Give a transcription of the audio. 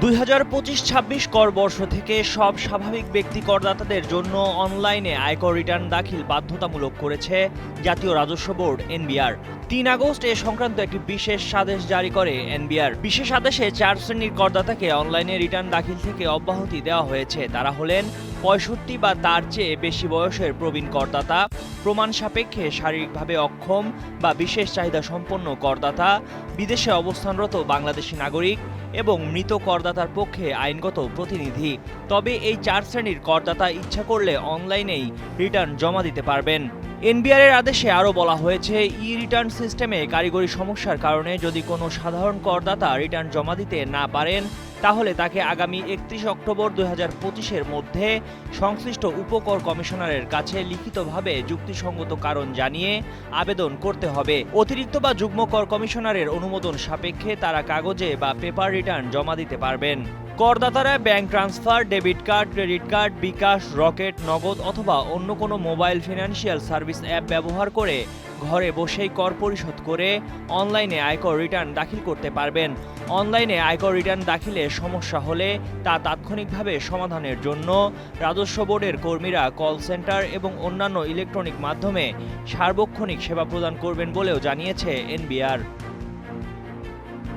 2025-26 কর বর্ষ থেকে সব স্বাভাবিক ব্যক্তি করদাতাদের জন্য অনলাইনে আয়কর রিটার্ন দাখিল বাধ্যতামূলক করেছে জাতীয় রাজস্ব বোর্ড এনবিআর। 3 আগস্ট এ সংক্রান্ত একটি বিশেষ আদেশ জারি করে এনবিআর। বিশেষ আদেশে 4 শ্রেণীর করদাতাকে অনলাইনে রিটার্ন দাখিল থেকে অব্যাহতি দেওয়া হয়েছে। তারা হলেন 65 বা তার চেয়ে বেশি বয়সের প্রবীণ করদাতা, প্রমাণ সাপেক্ষে শারীরিকভাবে অক্ষম বা বিশেষ চাহিদা সম্পন্ন করদাতা, বিদেশে অবস্থানরত বাংলাদেশি নাগরিক এবং মৃত করদাতার পক্ষে আইনগত প্রতিনিধি। তবে এই 4 শ্রেণীর করদাতা ইচ্ছা করলে অনলাইনেই রিটার্ন জমা দিতে পারবেন। এনবিআর এর আদেশে আরও বলা হয়েছে, ই রিটার্ন সিস্টেমে কারিগরি সমস্যার কারণে যদি কোনো সাধারণ করদাতা রিটার্ন জমা দিতে না পারেন, তাহলে তাকে আগামী 31 অক্টোবর 2025-এর মধ্যে সংশ্লিষ্ট উপকর কমিশনারের কাছে লিখিতভাবে যুক্তিসঙ্গত কারণ জানিয়ে আবেদন করতে হবে। অতিরিক্ত বা যুগ্ম কর কমিশনারের অনুমোদন সাপেক্ষে তারা কাগজে বা পেপার রিটার্ন জমা দিতে পারবেন। করদাতারা bank transfer, debit card, credit card, bKash, Rocket, Nagad অথবা অন্য কোনো মোবাইল ফিনান্সিয়াল সার্ভিস অ্যাপ ব্যবহার করে ঘরে বসেই কর পরিশোধ করে অনলাইনে আয়কর রিটার্ন দাখিল করতে পারবেন। অনলাইনে আয়কর রিটার্ন দাখিলে সমস্যা হলে তা তাৎক্ষণিকভাবে সমাধানের জন্য রাজস্ব বোর্ডের কর্মীরা কল সেন্টার এবং অন্যান্য ইলেকট্রনিক মাধ্যমে সার্বক্ষণিক সেবা প্রদান করবেন বলেও জানিয়েছে এনবিআর।